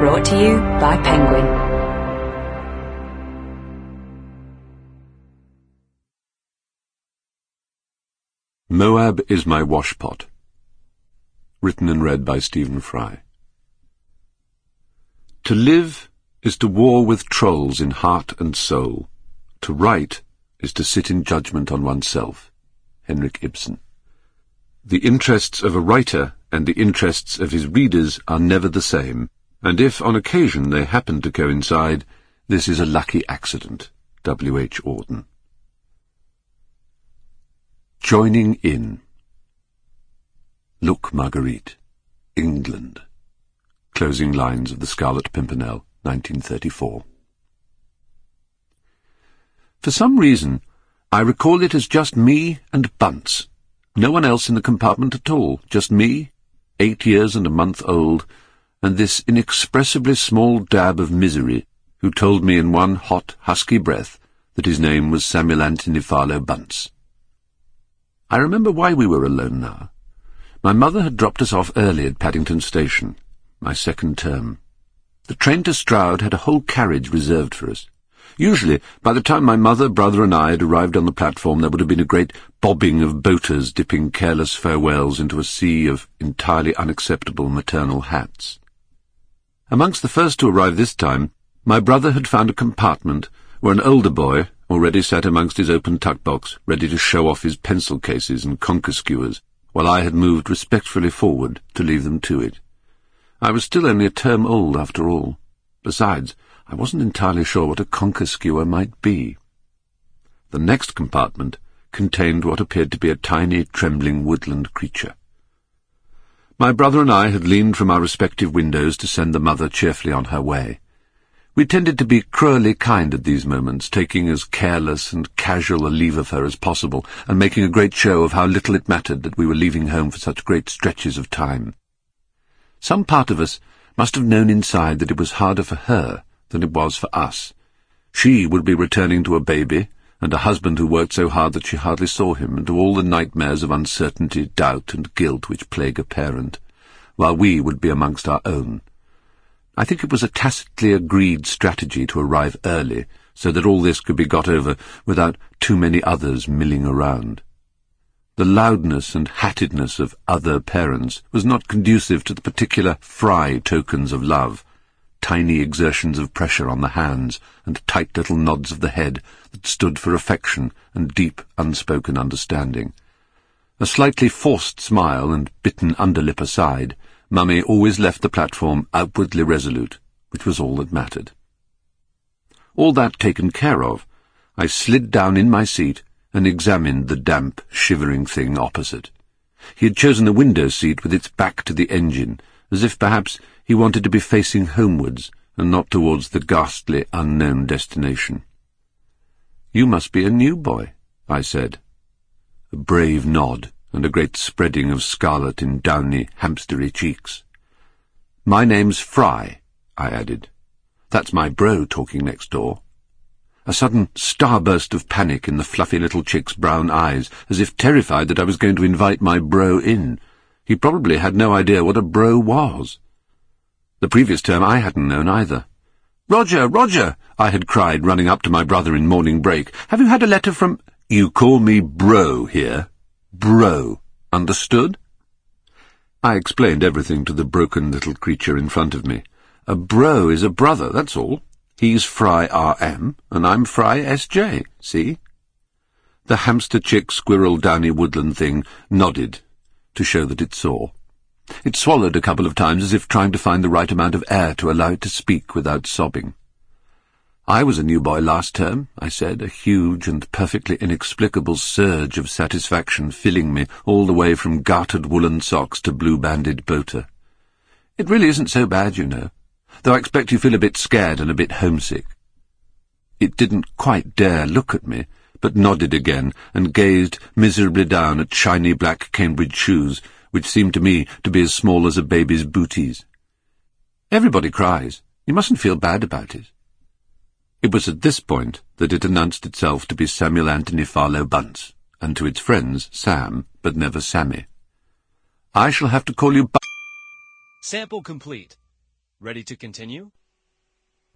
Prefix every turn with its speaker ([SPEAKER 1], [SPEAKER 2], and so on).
[SPEAKER 1] Brought to you by Penguin.
[SPEAKER 2] Moab is My Washpot. Written and read by Stephen Fry. To live is to war with trolls in heart and soul. To write is to sit in judgment on oneself. Henrik Ibsen. The interests of a writer and the interests of his readers are never the same, and if on occasion they happen to coincide, this is a lucky accident. W. H. Auden. Joining in. Look, Marguerite. England. Closing lines of The Scarlet Pimpernel, 1934. For some reason, I recall it as just me and Bunce. No one else in the compartment at all, just me, 8 years and a month old, and this inexpressibly small dab of misery, who told me in one hot, husky breath that his name was Samuel Anthony Farlow Bunce. I remember why we were alone now. My mother had dropped us off early at Paddington Station, my second term. The train to Stroud had a whole carriage reserved for us. Usually, by the time my mother, brother, and I had arrived on the platform, there would have been a great bobbing of boaters dipping careless farewells into a sea of entirely unacceptable maternal hats. Amongst the first to arrive this time, my brother had found a compartment where an older boy already sat amongst his open tuck-box, ready to show off his pencil cases and conker skewers, while I had moved respectfully forward to leave them to it. I was still only a term old, after all. Besides, I wasn't entirely sure what a conker skewer might be. The next compartment contained what appeared to be a tiny, trembling woodland creature. My brother and I had leaned from our respective windows to send the mother cheerfully on her way. We tended to be cruelly kind at these moments, taking as careless and casual a leave of her as possible, and making a great show of how little it mattered that we were leaving home for such great stretches of time. Some part of us must have known inside that it was harder for her than it was for us. She would be returning to a baby, and a husband who worked so hard that she hardly saw him, and to all the nightmares of uncertainty, doubt, and guilt which plague a parent, while we would be amongst our own. I think it was a tacitly agreed strategy to arrive early, so that all this could be got over without too many others milling around. The loudness and hattedness of other parents was not conducive to the particular Fry tokens of love, tiny exertions of pressure on the hands and tight little nods of the head that stood for affection and deep, unspoken understanding. A slightly forced smile and bitten underlip aside, Mummy always left the platform outwardly resolute, which was all that mattered. All that taken care of, I slid down in my seat and examined the damp, shivering thing opposite. He had chosen the window seat with its back to the engine, as if perhaps he wanted to be facing homewards and not towards the ghastly, unknown destination. "You must be a new boy," I said. A brave nod and a great spreading of scarlet in downy, hamstery cheeks. "My name's Fry," I added. "That's my bro talking next door." A sudden starburst of panic in the fluffy little chick's brown eyes, as if terrified that I was going to invite my bro in. He probably had no idea what a bro was. The previous term I hadn't known either. "Roger, Roger!" I had cried, running up to my brother in morning break. "Have you had a letter from—" "You call me bro here. Bro. Understood?" I explained everything to the broken little creature in front of me. A bro is a brother, that's all. He's Fry R.M., and I'm Fry S.J., see? The hamster chick squirrel downy woodland thing nodded to show that it saw. It swallowed a couple of times as if trying to find the right amount of air to allow it to speak without sobbing. "I was a new boy last term," I said, a huge and perfectly inexplicable surge of satisfaction filling me all the way from gartered woolen socks to blue-banded boater. "It really isn't so bad, you know, though I expect you feel a bit scared and a bit homesick." It didn't quite dare look at me, but nodded again and gazed miserably down at shiny black Cambridge shoes, which seemed to me to be as small as a baby's booties. "Everybody cries. You mustn't feel bad about it." It was at this point that it announced itself to be Samuel Anthony Farlow Bunce, and to its friends Sam, but never Sammy. "I shall have to call you
[SPEAKER 3] Sample complete.
[SPEAKER 1] Ready to continue?